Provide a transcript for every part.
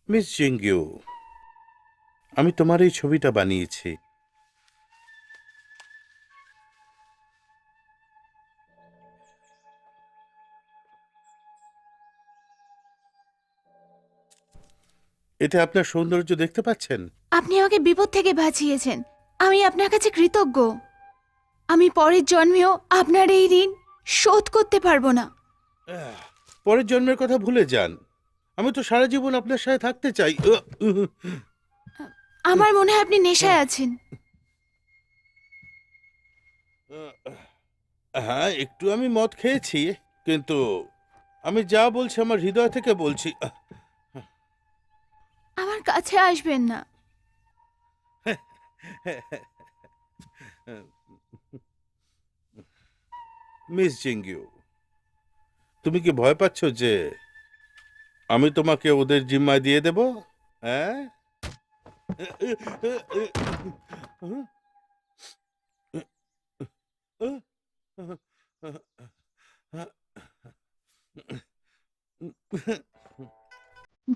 Miss জিঙ্গিউ, আমি তোমার এই ছবিটা বানিয়েছি। এতে আপনার সৌন্দর্য দেখতে পাচ্ছেন? আপনি আমাকে বিপদ থেকে বাঁচিয়েছেন। আমি আপনার কাছে কৃতজ্ঞ। আমি পরের জন্মেও আপনার এই ঋণ শোধ করতে পারবো না। পরের জন্মের কথা ভুলে যান। আমি তো সারা জীবন আপনার সাথে থাকতে চাই। আমার মনে হয় আপনি নেশায় আছেন। হ্যাঁ, একটু আমি মদ খেয়েছি, কিন্তু আমি যা বলছি আমার হৃদয় থেকে বলছি। আমার কাছে আসবেন না। মিস জিঙ্গিউ, তুমি কি ভয় পাচ্ছ যে আমি তোমাকে ওদের জিম্মায় দিয়ে দেব? হ্যাঁ,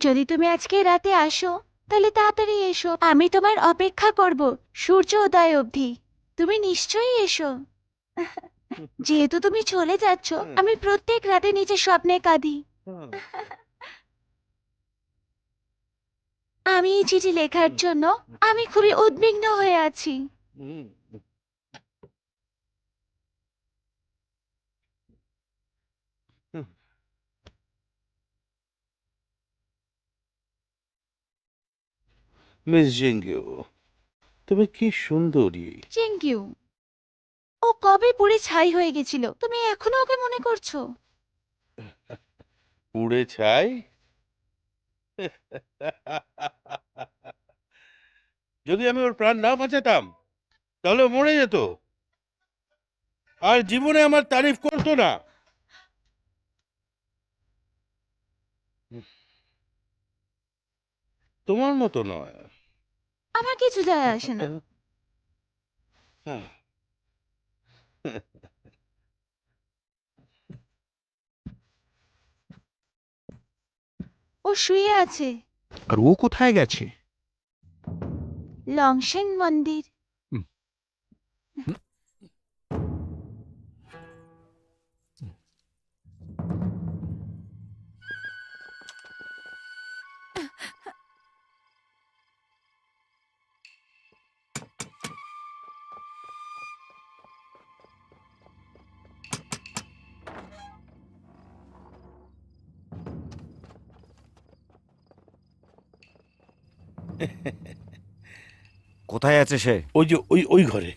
যদি তুমি আজকে রাতে আসো তাহলে তাড়াতাড়ি এসো। আমি তোমার অপেক্ষা করব সূর্য উদয় অবধি। তুমি নিশ্চয়ই এসো। যেহেতু তুমি চলে যাচ্ছ, আমি প্রত্যেক রাতে নিজের স্বপ্নে কাঁদি। আমি এই চিঠি লেখার জন্য আমি খুবই উদ্বিগ্ন হয়ে আছি। মিস জিঙ্গিউ, তুমি কি সুন্দরী! Thank you. ও কবে পুড়ে ছাই হয়ে গেছিল, তুমি এখনো ওকে মনে করছো? পুড়ে ছাই? যদি আমি ওর প্রাণ না বাঁচাতাম তাহলে ও মরে যেত, আর জীবনে আমার তারিফ করতো না। তোমার মতো নয়। আমার কিছু যায় আসে না। ও শুয়ে আছে। আর ও কোথায় গেছে? লংশেন মন্দির। হুম, হুম। কোথায় আছে সে? ওই যে ওই ঘরে।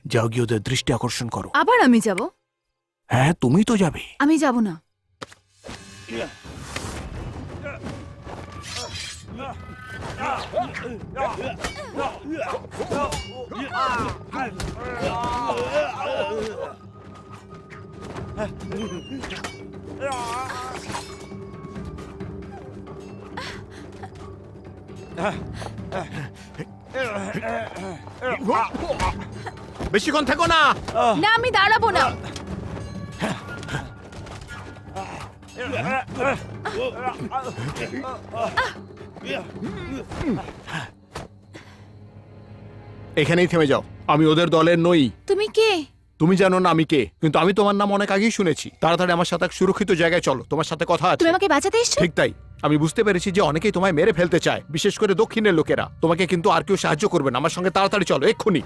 যাও গিয়ে ওদের দৃষ্টি আকর্ষণ করো। আবার আমি যাব? হ্যাঁ, তুমি তো যাবে। আমি যাব না। বেশিক্ষণ থেকো না। না, আমি দাঁড়াবো না। এখানেই থেমে যাও। আমি ওদের দলের নই। তুমি কে? তুমি জানো না আমি কে, কিন্তু আমি তোমার নাম অনেক আগেই শুনেছি। তাড়াতাড়ি আমার সাথে এক সুরক্ষিত জায়গায় চলো, তোমার সাথে কথা আছে। তুমি আমাকে বাঁচাতে এসছো? ঠিক তাই। আমি বুঝতে পেরেছি যে অনেকেই তোমায় মেরে ফেলতে চায়, বিশেষ করে দক্ষিণের লোকেরা। তোমাকে কিন্তু আর কেউ সাহায্য করবে না। আমার সঙ্গে তাড়াতাড়ি চলো, এক্ষুনি।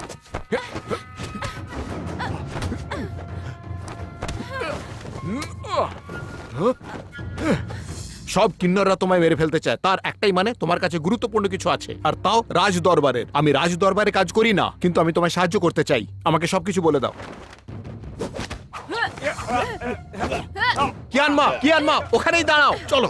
সব কিন্নররা তোমায় মেরে ফেলতে চায়, তার একটাই মানে তোমার কাছে গুরুত্বপূর্ণ কিছু আছে, আর তাও রাজ দরবারের। আমি রাজ দরবারে কাজ করি না, কিন্তু আমি তোমায় সাহায্য করতে চাই। আমাকে সবকিছু বলে দাও। কিয়ানমা, ওখানেই দাঁড়াও, চলো।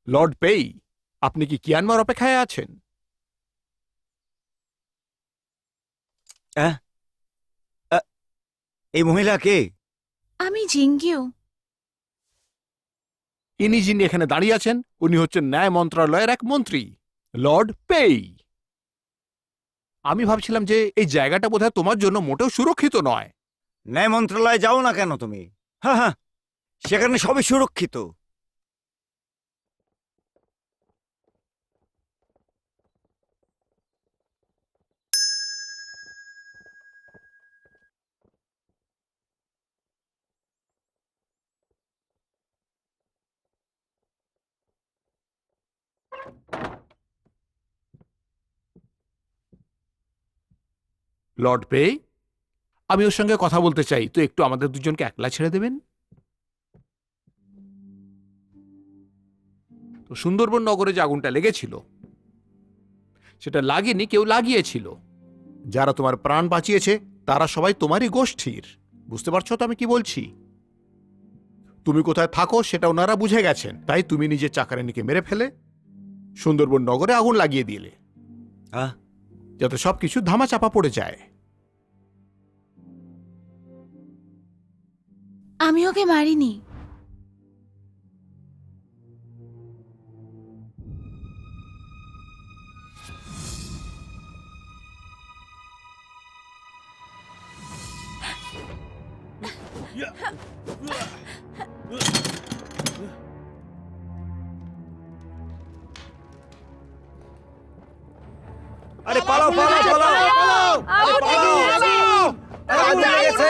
লর্ড পেই, আপনি কি কিয়ানমার অপেক্ষায় আছেন? এই মহিলা কে? আমি জিঙ্গিও। ইনি যিনি এখানে দাঁড়িয়ে আছেন উনি হচ্ছেন ন্যায় মন্ত্রণালয়ের এক মন্ত্রী, লর্ড পেই। আমি ভাবছিলাম যে এই জায়গাটা বোধহয় তোমার জন্য মোটেও সুরক্ষিত নয়। ন্যায় মন্ত্রণালয়ে যাও না কেন তুমি? হ্যাঁ হ্যাঁ, সেখানে সবই সুরক্ষিত। লর্ড পে, আমি ওর সঙ্গে কথা বলতে চাই, তো একটু আমাদের দুজনকে একলা ছেড়ে দেবেন? তো সুন্দরবন নগরে যে আগুনটা লেগেছিল সেটা লাগেনি, কেউ লাগিয়েছিল। যারা তোমার প্রাণ বাঁচিয়েছে তারা সবাই তোমারই গোষ্ঠীর। বুঝতে পারছো তো আমি কি বলছি? তুমি কোথায় থাকো সেটা ওনারা বুঝে গেছেন, তাই তুমি নিজের চাকরানিকে মেরে ফেলে সুন্দরবন নগরে আগুন লাগিয়ে দিলে, হ্যাঁ, যাতে সবকিছু ধামাচাপা পড়ে যায়। আমি ওকে মারিনি। আরে পালাও পালাও পালাও! আরে পালাও! আরে আগুন লেগেছে!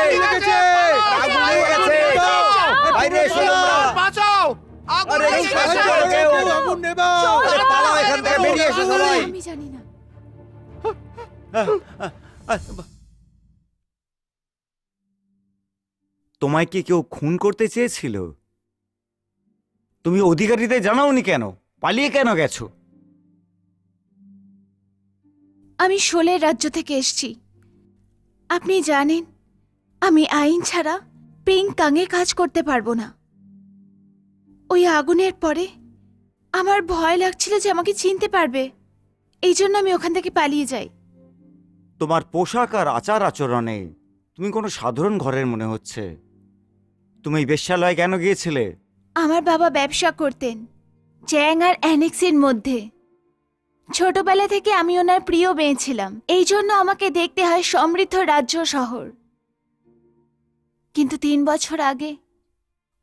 আগুন লেগেছে! বাইরে এসো তোমরা! বাঁচাও! আরে এই সাহায্য করো কেউ! আরে পালাও এখান থেকে, বেরিয়ে এসো সবাই! আমি জানি না। তোমায় কি কেউ খুন করতে চেয়েছিল? তুমি অধিকারীদের জানাওনি কেন? পালিয়ে কেন গেছো? আমি শোলের রাজ্য থেকে এসেছি। আপনি জানেন আমি আইন ছাড়া পিং কাঙে কাজ করতে পারবো না। ওই আগুনের পরে আমার ভয় লাগছিল যে আমাকে চিনতে পারবে, এই জন্য আমি ওখান থেকে পালিয়ে যাই। তোমার পোশাক আর আচার আচরণে তুমি কোনো সাধারণ ঘরের মনে হচ্ছে। তুমি এই বেশ্যালয়ে কেন গিয়েছিলে? আমার বাবা ব্যবসা করতেন চ্যাং আর অ্যানেক্সের মধ্যে। ছোটবেলা থেকে আমি ওনার প্রিয় মেয়ে ছিলাম, এই জন্য আমাকে দেখতে হয় সমৃদ্ধ রাজ্য শহর। কিন্তু 3 বছর আগে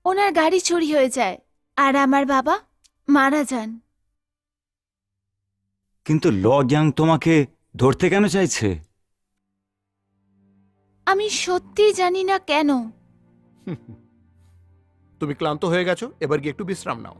ওনার গাড়ি চুরি হয়ে যায় আর আমার বাবা মারা যান। কিন্তু ল গ্যাং তোমাকে ধরতে কেন চাইছে? আমি সত্যি জানি না কেন। তুমি ক্লান্ত হয়ে গেছো, এবার গিয়ে একটু বিশ্রাম নাও।